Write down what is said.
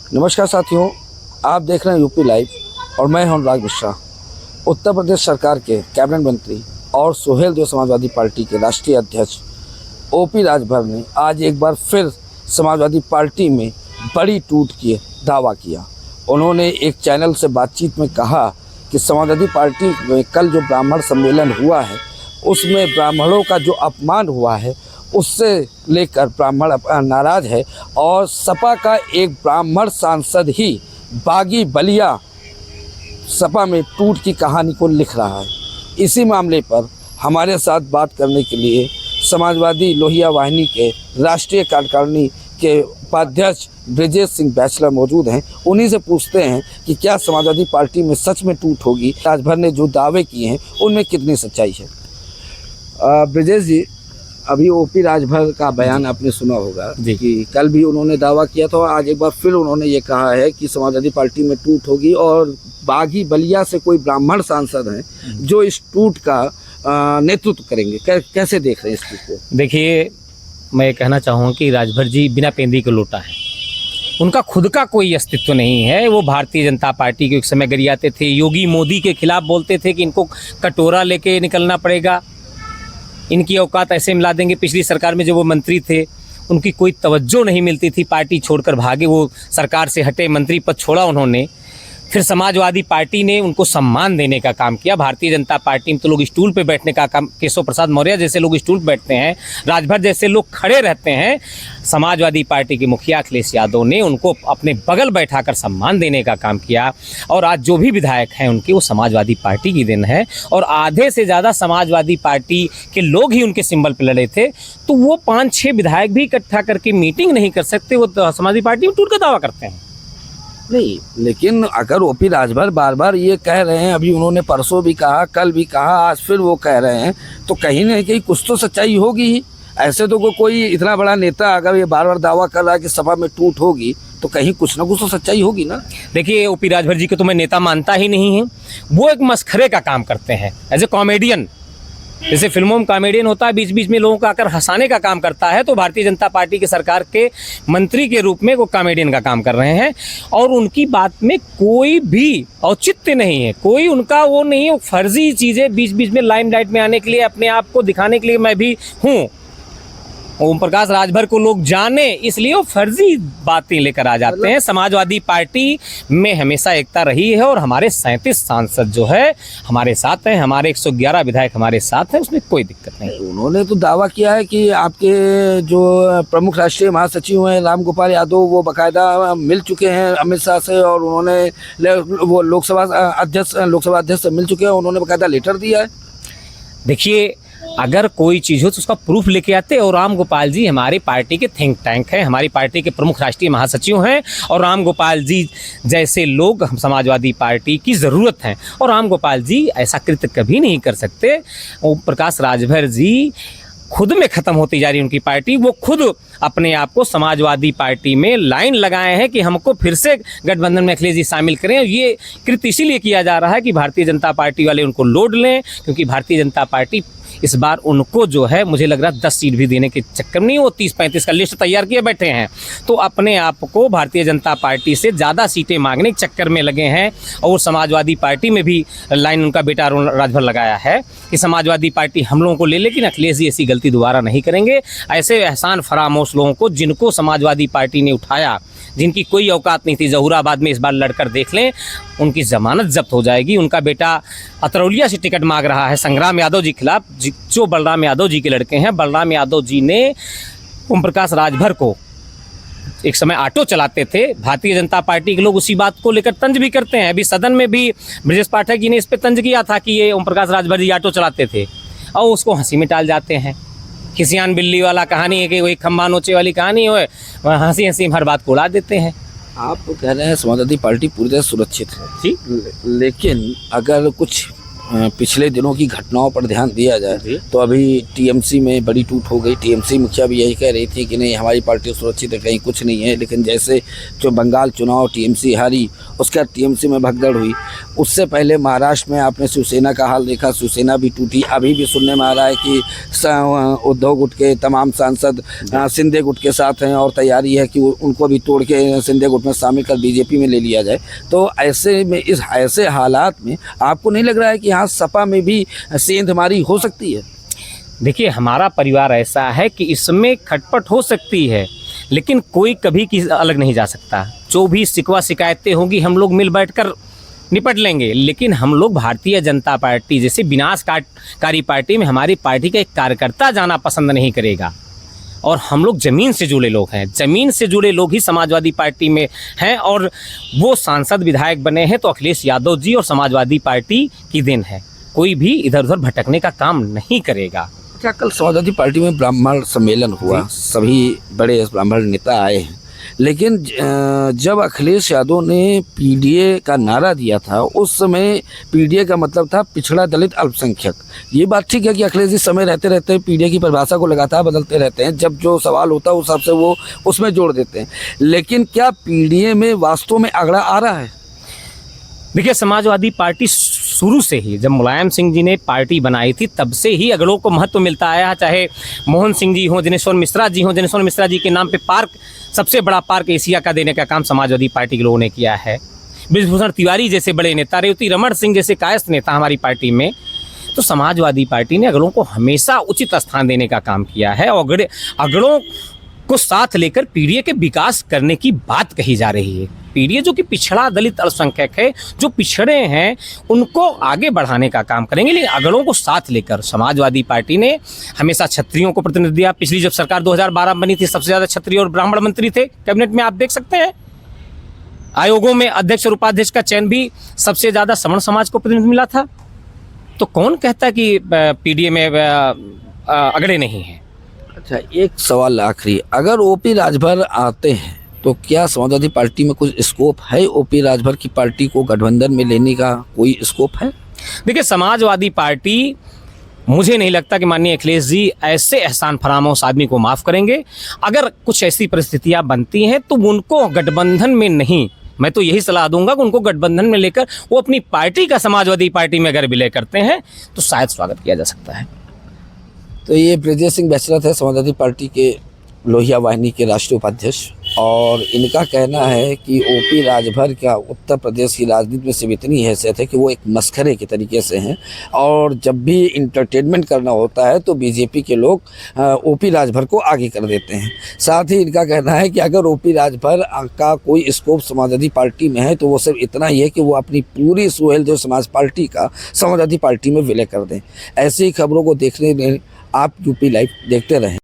नमस्कार साथियों, आप देख रहे हैं यूपी लाइव और मैं हूं अनुराग मिश्रा। उत्तर प्रदेश सरकार के कैबिनेट मंत्री और सुहेलदेव समाजवादी पार्टी के राष्ट्रीय अध्यक्ष ओपी राजभर ने आज एक बार फिर समाजवादी पार्टी में बड़ी टूट की दावा किया। उन्होंने एक चैनल से बातचीत में कहा कि समाजवादी पार्टी में कल जो ब्राह्मण सम्मेलन हुआ है उसमें ब्राह्मणों का जो अपमान हुआ है उससे लेकर ब्राह्मण नाराज़ है और सपा का एक ब्राह्मण सांसद ही बागी बलिया सपा में टूट की कहानी को लिख रहा है। इसी मामले पर हमारे साथ बात करने के लिए समाजवादी लोहिया वाहिनी के राष्ट्रीय कार्यकारिणी के उपाध्यक्ष ब्रिजेश सिंह बैचलर मौजूद हैं। उन्हीं से पूछते हैं कि क्या समाजवादी पार्टी में सच में टूट होगी, राजभर ने जो दावे किए हैं उनमें कितनी सच्चाई है। ब्रिजेश जी, अभी ओपी राजभर का बयान आपने सुना होगा कि कल भी उन्होंने दावा किया था और आज एक बार फिर उन्होंने ये कहा है कि समाजवादी पार्टी में टूट होगी और बागी बलिया से कोई ब्राह्मण सांसद हैं जो इस टूट का नेतृत्व करेंगे। कैसे देख रहे हैं इस चीज़ को? देखिए, मैं ये कहना चाहूँगा कि राजभर जी बिना पेंदी के लोटा है। उनका खुद का कोई अस्तित्व नहीं है। वो भारतीय जनता पार्टी के एक समय गरियाते थे, योगी मोदी के खिलाफ बोलते थे कि इनको कटोरा लेके निकलना पड़ेगा, इनकी औकात ऐसे मिला देंगे। पिछली सरकार में जो वो मंत्री थे उनकी कोई तवज्जो नहीं मिलती थी, पार्टी छोड़कर भागे, वो सरकार से हटे, मंत्री पद छोड़ा उन्होंने। फिर समाजवादी पार्टी ने उनको सम्मान देने का काम किया। भारतीय जनता पार्टी में तो लोग स्टूल पे बैठने का काम, केशव प्रसाद मौर्य जैसे लोग स्टूल पे बैठते हैं, राजभर जैसे लोग खड़े रहते हैं। समाजवादी पार्टी के मुखिया अखिलेश यादव ने उनको अपने बगल बैठाकर सम्मान देने का काम किया और आज जो भी विधायक हैं उनके, वो समाजवादी पार्टी की देन है। और आधे से ज़्यादा समाजवादी पार्टी के लोग ही उनके सिंबल पर लड़े थे, तो वो 5-6 विधायक भी इकट्ठा करके मीटिंग नहीं कर सकते, वो समाजवादी पार्टी में टूट का दावा करते हैं। नहीं, लेकिन अगर ओपी राजभर बार बार ये कह रहे हैं, अभी उन्होंने परसों भी कहा, कल भी कहा, आज फिर वो कह रहे हैं, तो कहीं ना कहीं कुछ तो सच्चाई होगी ही। ऐसे तो कोई इतना बड़ा नेता अगर ये बार बार दावा कर रहा है कि सभा में टूट होगी तो कहीं कुछ ना कुछ तो सच्चाई होगी ना। देखिए, ओपी राजभर जी को तो मैं नेता मानता ही नहीं है। वो एक मस्खरे का काम करते हैं एज ए कॉमेडियन। जैसे फिल्मों में कॉमेडियन होता है, बीच बीच में लोगों को आकर हंसाने का काम करता है, तो भारतीय जनता पार्टी की सरकार के मंत्री के रूप में वो कॉमेडियन का काम कर रहे हैं। और उनकी बात में कोई भी औचित्य नहीं है, कोई उनका वो नहीं है। फर्जी चीज़ें बीच बीच में लाइमलाइट में आने के लिए, अपने आप को दिखाने के लिए मैं भी हूँ, ओम प्रकाश राजभर को लोग जाने, इसलिए वो फर्जी बातें लेकर आ जाते हैं। समाजवादी पार्टी में हमेशा एकता रही है और हमारे 37 सांसद जो है हमारे साथ हैं, हमारे 111 विधायक हमारे साथ हैं, उसमें कोई दिक्कत नहीं। उन्होंने तो दावा किया है कि आपके जो प्रमुख राष्ट्रीय महासचिव हैं राम गोपाल यादव, वो बाकायदा मिल चुके हैं अमित शाह से और उन्होंने वो लोकसभा अध्यक्ष से मिल चुके हैं, उन्होंने बाकायदा लेटर दिया है। देखिए, अगर कोई चीज़ हो तो उसका प्रूफ लेके आते। और राम गोपाल जी हमारी पार्टी के थिंक टैंक हैं, हमारी पार्टी के प्रमुख राष्ट्रीय महासचिव हैं और राम गोपाल जी जैसे लोग हम समाजवादी पार्टी की ज़रूरत हैं। और राम गोपाल जी ऐसा कृत्य कभी नहीं कर सकते। ओम प्रकाश राजभर जी खुद में ख़त्म होती जा रही उनकी पार्टी। वो खुद अपने आप को समाजवादी पार्टी में लाइन लगाए हैं कि हमको फिर से गठबंधन में अखिलेश जी शामिल करें। ये कृत्य इसीलिए किया जा रहा है कि भारतीय जनता पार्टी वाले उनको लोड लें, क्योंकि भारतीय जनता पार्टी इस बार उनको जो है मुझे लग रहा है 10 सीट भी देने के चक्कर में नहीं, वो 30-35 का लिस्ट तैयार किए बैठे हैं। तो अपने आप को भारतीय जनता पार्टी से ज़्यादा सीटें मांगने के चक्कर में लगे हैं। और समाजवादी पार्टी में भी लाइन उनका बेटा राजभर लगाया है कि समाजवादी पार्टी हम लोगों को ले, लेकिन अखिलेश जी ऐसी गलती दोबारा नहीं करेंगे। ऐसे एहसान फरामोश लोगों को जिनको समाजवादी पार्टी ने उठाया, जिनकी कोई औकात नहीं थी, जहूराबाद में इस बार लड़कर देख लें, उनकी जमानत जब्त हो जाएगी। उनका बेटा अतरौलिया से टिकट मांग रहा है संग्राम यादव जी खिलाफ, जो बलराम यादव जी के लड़के हैं। बलराम यादव जी ने ओम प्रकाश राजभर को, एक समय ऑटो चलाते थे, भारतीय जनता पार्टी के लोग उसी बात को लेकर तंज भी करते हैं। अभी सदन में भी ब्रजेश पाठक जी ने इस पर तंज किया था कि ये ओम प्रकाश राजभर जी ऑटो चलाते थे, और उसको हंसी में टाल जाते हैं। खिसियान बिल्ली वाला कहानी है कि वही खम्बा नोचे वाली कहानी हो, हंसी हंसी हर बात को उड़ा देते हैं। आप कह रहे हैं समाजवादी पार्टी पूरी तरह सुरक्षित है जी, लेकिन अगर कुछ पिछले दिनों की घटनाओं पर ध्यान दिया जाए तो अभी टीएमसी में बड़ी टूट हो गई। टीएमसी मुखिया भी यही कह रही थी कि नहीं, हमारी पार्टी सुरक्षित है, कहीं कुछ नहीं है। लेकिन जैसे जो बंगाल चुनाव टीएमसी हारी उसके बाद टीएमसी में भगदड़ हुई, उससे पहले महाराष्ट्र में आपने शिवसेना का हाल देखा, शिवसेना भी टूटी। अभी भी सुनने में आ रहा है कि उद्धव गुट के तमाम सांसद शिंदे गुट के साथ हैं और तैयारी है कि उनको भी तोड़ के शिंदे गुट में शामिल कर बीजेपी में ले लिया जाए। तो ऐसे में ऐसे हालात में आपको नहीं लग रहा है कि यहाँ सपा में भी सेंधमारी हो सकती है? देखिए, हमारा परिवार ऐसा है कि इसमें खटपट हो सकती है, लेकिन कोई कभी किसी अलग नहीं जा सकता। जो भी शिकवा शिकायतें होंगी हम लोग मिल बैठकर निपट लेंगे, लेकिन हम लोग भारतीय जनता पार्टी जैसे विनाशकारी पार्टी में हमारी पार्टी का एक कार्यकर्ता जाना पसंद नहीं करेगा। और हम लोग ज़मीन से जुड़े लोग हैं, ज़मीन से जुड़े लोग ही समाजवादी पार्टी में हैं, और वो सांसद विधायक बने हैं तो अखिलेश यादव जी और समाजवादी पार्टी की देन है। कोई भी इधर उधर भटकने का काम नहीं करेगा। क्या कल समाजवादी पार्टी में ब्राह्मण सम्मेलन हुआ, सभी बड़े ब्राह्मण नेता आए हैं, लेकिन जब अखिलेश यादव ने पीडीए का नारा दिया था उस समय पीडीए का मतलब था पिछड़ा दलित अल्पसंख्यक। ये बात ठीक है कि अखिलेश जी समय रहते रहते पीडीए की परिभाषा को लगातार बदलते रहते हैं, जब जो सवाल होता है उस हिसाब से वो उसमें जोड़ देते हैं, लेकिन क्या पीडीए में वास्तव में अगड़ा आ रहा है? देखिए, समाजवादी पार्टी शुरू से ही जब मुलायम सिंह जी ने पार्टी बनाई थी तब से ही अगड़ों को महत्व मिलता आया। चाहे मोहन सिंह जी हों, दिनेश्वर मिश्रा जी हों, दिनेश्वर मिश्रा जी के नाम पे पार्क, सबसे बड़ा पार्क एशिया का देने का काम समाजवादी पार्टी के लोगों ने किया है। ब्रिजभूषण तिवारी जैसे बड़े नेता, रेवती रमण सिंह जैसे कायस्थ नेता हमारी पार्टी में। तो समाजवादी पार्टी ने अगड़ों को हमेशा उचित स्थान देने का काम किया है और अगड़ों को साथ लेकर पीडीए के विकास करने की बात कही जा रही है। पीडीए जो कि पिछड़ा दलित अल्पसंख्यक है, जो पिछड़े हैं, उनको आगे बढ़ाने का काम करेंगे, लेकिन अगड़ों को साथ लेकर। समाजवादी पार्टी ने हमेशा क्षत्रियों को प्रतिनिधित्व दिया। पिछली जब सरकार 2012 में बनी थी, सबसे ज़्यादा क्षत्रिय और ब्राह्मण मंत्री थे कैबिनेट में, आप देख सकते हैं। आयोगों में अध्यक्ष और उपाध्यक्ष का चयन भी सबसे ज़्यादा सवर्ण समाज को प्रतिनिधित्व मिला था। तो कौन कहता कि पीडीए में अगड़े नहीं हैं? अच्छा, एक सवाल आखिरी, अगर ओपी राजभर आते हैं तो क्या समाजवादी पार्टी में कुछ स्कोप है? ओपी राजभर की पार्टी को गठबंधन में लेने का कोई स्कोप है? देखिए, समाजवादी पार्टी, मुझे नहीं लगता कि माननीय अखिलेश जी ऐसे एहसान फरामोश आदमी को माफ़ करेंगे। अगर कुछ ऐसी परिस्थितियां बनती हैं तो उनको गठबंधन में नहीं, मैं तो यही सलाह दूंगा कि उनको गठबंधन में लेकर वो अपनी पार्टी का समाजवादी पार्टी में अगर विलय करते हैं तो शायद स्वागत किया जा सकता है। तो ये ब्रजेश सिंह बैचलर थे, समाजवादी पार्टी के लोहिया वाहिनी के राष्ट्रीय उपाध्यक्ष, और इनका कहना है कि ओपी राजभर का उत्तर प्रदेश की राजनीति में सिर्फ इतनी हैसियत है कि वो एक मस्खरे के तरीके से हैं, और जब भी इंटरटेनमेंट करना होता है तो बीजेपी के लोग ओपी राजभर को आगे कर देते हैं। साथ ही इनका कहना है कि अगर ओपी राजभर का कोई स्कोप समाजवादी पार्टी में है तो वो सिर्फ इतना ही है कि वो अपनी पूरी सोहेल देव समाज पार्टी का समाजवादी पार्टी में विलय कर दें। ऐसी खबरों को देखने में आप यूपी लाइव देखते रहें।